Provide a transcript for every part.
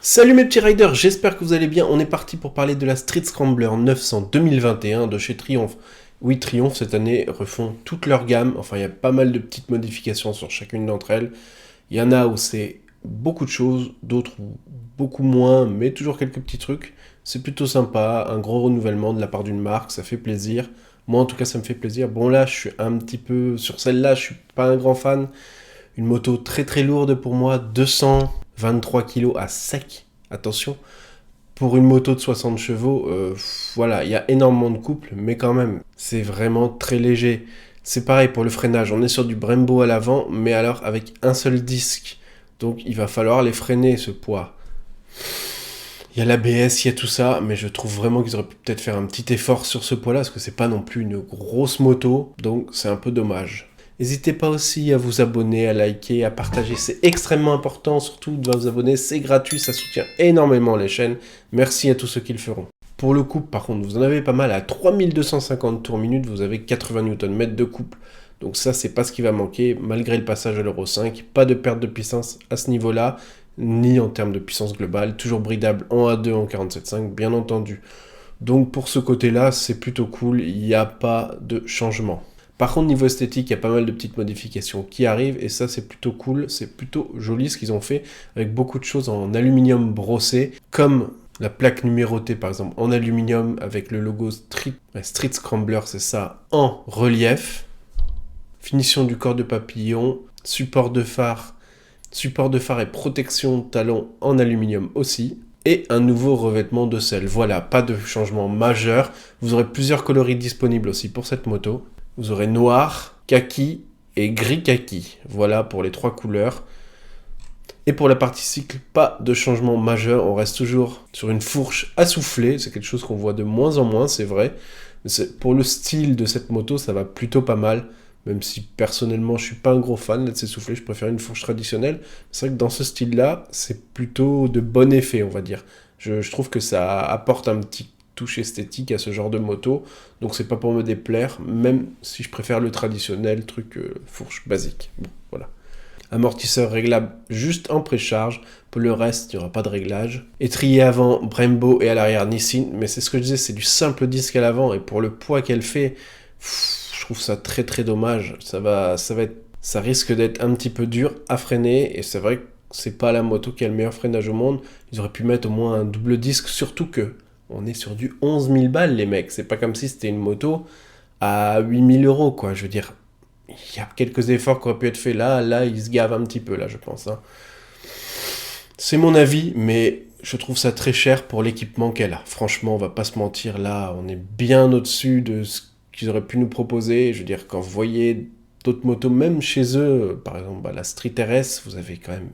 Salut mes petits riders, j'espère que vous allez bien. On est parti pour parler de la Street Scrambler 900 2021 de chez Triumph. Oui, Triumph cette année refont toute leur gamme. Enfin, il y a pas mal de petites modifications sur chacune d'entre elles. Il y en a où c'est beaucoup de choses, d'autres où beaucoup moins, mais toujours quelques petits trucs. C'est plutôt sympa, un gros renouvellement de la part d'une marque, ça fait plaisir. Moi en tout cas ça me fait plaisir. Bon là je suis un petit peu, sur celle-là je suis pas un grand fan. Une moto très très lourde pour moi, 223 kg à sec, attention. Pour une moto de 60 chevaux, voilà, il y a énormément de couple, mais quand même, c'est vraiment très léger. C'est pareil pour le freinage, on est sur du Brembo à l'avant, mais alors avec un seul disque. Donc il va falloir les freiner, ce poids. Il y a l'ABS, il y a tout ça, mais je trouve vraiment qu'ils auraient pu peut-être faire un petit effort sur ce poids-là, parce que c'est pas non plus une grosse moto, donc c'est un peu dommage. N'hésitez pas aussi à vous abonner, à liker, à partager, c'est extrêmement important, surtout de vous abonner, c'est gratuit, ça soutient énormément les chaînes. Merci à tous ceux qui le feront. Pour le couple, par contre, vous en avez pas mal, à 3250 tours minute, vous avez 80 Nm de couple. Donc ça, c'est pas ce qui va manquer, malgré le passage à l'Euro 5, pas de perte de puissance à ce niveau-là, ni en termes de puissance globale, toujours bridable en A2 en 47.5, bien entendu. Donc pour ce côté-là, c'est plutôt cool, il n'y a pas de changement. Par contre, niveau esthétique, il y a pas mal de petites modifications qui arrivent, et ça, c'est plutôt cool, c'est plutôt joli ce qu'ils ont fait, avec beaucoup de choses en aluminium brossé, comme la plaque numérotée, par exemple, en aluminium, avec le logo Street Scrambler, c'est ça, en relief. Finition du corps de papillon, support de phare et protection de talon en aluminium aussi. Et un nouveau revêtement de selle. Voilà, pas de changement majeur. Vous aurez plusieurs coloris disponibles aussi pour cette moto. Vous aurez noir, kaki et gris kaki. Voilà pour les trois couleurs. Et pour la partie cycle, pas de changement majeur. On reste toujours sur une fourche à souffler. C'est quelque chose qu'on voit de moins en moins, c'est vrai. Pour le style de cette moto, ça va plutôt pas mal. Même si personnellement je suis pas un gros fan de ces soufflets, je préfère une fourche traditionnelle. C'est vrai que dans ce style-là, c'est plutôt de bon effet, on va dire. Je trouve que ça apporte un petit touche esthétique à ce genre de moto, donc c'est pas pour me déplaire, même si je préfère le traditionnel truc fourche basique. Bon, voilà. Amortisseur réglable juste en précharge, pour le reste, il n'y aura pas de réglage. Étrier avant, Brembo et à l'arrière Nissin, mais c'est ce que je disais, c'est du simple disque à l'avant, et pour le poids qu'elle fait, je trouve ça très très dommage. Ça risque d'être un petit peu dur à freiner, et c'est vrai que c'est pas la moto qui a le meilleur freinage au monde. Ils auraient pu mettre au moins un double disque, surtout que on est sur du 11 000 balles, les mecs. C'est pas comme si c'était une moto à 8 000 €, quoi. Je veux dire, il y a quelques efforts qui auraient pu être faits là. Là, ils se gavent un petit peu, là, je pense. Hein. C'est mon avis, mais je trouve ça très cher pour l'équipement qu'elle a. Franchement, on va pas se mentir, là, on est bien au-dessus de ce qu'ils auraient pu nous proposer. Je veux dire, quand vous voyez d'autres motos, même chez eux, par exemple, la Street RS, vous avez quand même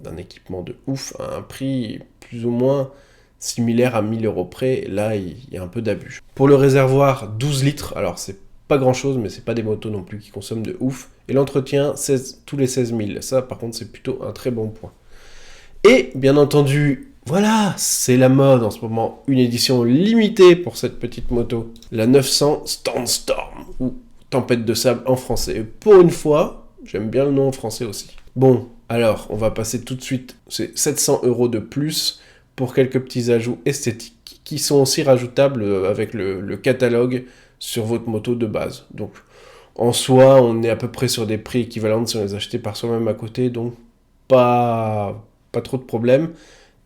un équipement de ouf, à un prix plus ou moins similaire à 1 000 € près. Là, il y a un peu d'abus. Pour le réservoir, 12 litres, alors c'est pas grand chose, mais c'est pas des motos non plus qui consomment de ouf. Et l'entretien, tous les 16 000. Ça, par contre, c'est plutôt un très bon point. Et, bien entendu, voilà, c'est la mode en ce moment. Une édition limitée pour cette petite moto. La 900 Sandstorm, ou Tempête de sable en français. Et pour une fois, j'aime bien le nom en français aussi. Bon, alors, on va passer tout de suite. C'est 700 € de plus pour quelques petits ajouts esthétiques qui sont aussi rajoutables avec le catalogue sur votre moto de base. Donc, en soi, on est à peu près sur des prix équivalents si on les achetait par soi-même à côté, donc pas trop de problèmes.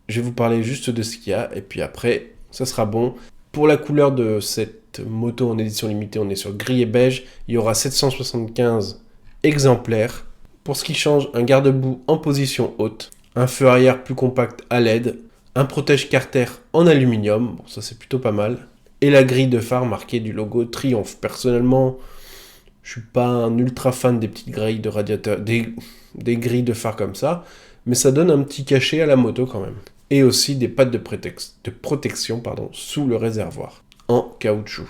Je vais vous parler juste de ce qu'il y a, et puis après, ça sera bon. Pour la couleur de cette moto en édition limitée, on est sur gris et beige. Il y aura 775 exemplaires. Pour ce qui change, un garde-boue en position haute, un feu arrière plus compact à LED, un protège-carter en aluminium, bon ça c'est plutôt pas mal, et la grille de phare marquée du logo Triumph. Personnellement, je suis pas un ultra fan des petites grilles de radiateur, des grilles de phare comme ça, mais ça donne un petit cachet à la moto quand même. Et aussi des pattes de protection sous le réservoir, en caoutchouc.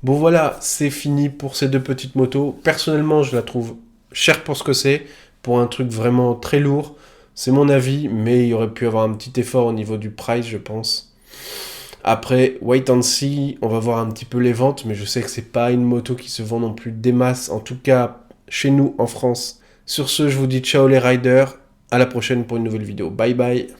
Bon voilà, c'est fini pour ces deux petites motos. Personnellement, je la trouve chère pour ce que c'est, pour un truc vraiment très lourd. C'est mon avis, mais il y aurait pu avoir un petit effort au niveau du price, je pense. Après, wait and see, on va voir un petit peu les ventes, mais je sais que c'est pas une moto qui se vend non plus des masses, en tout cas chez nous en France. Sur ce, je vous dis ciao les riders, à la prochaine pour une nouvelle vidéo. Bye bye.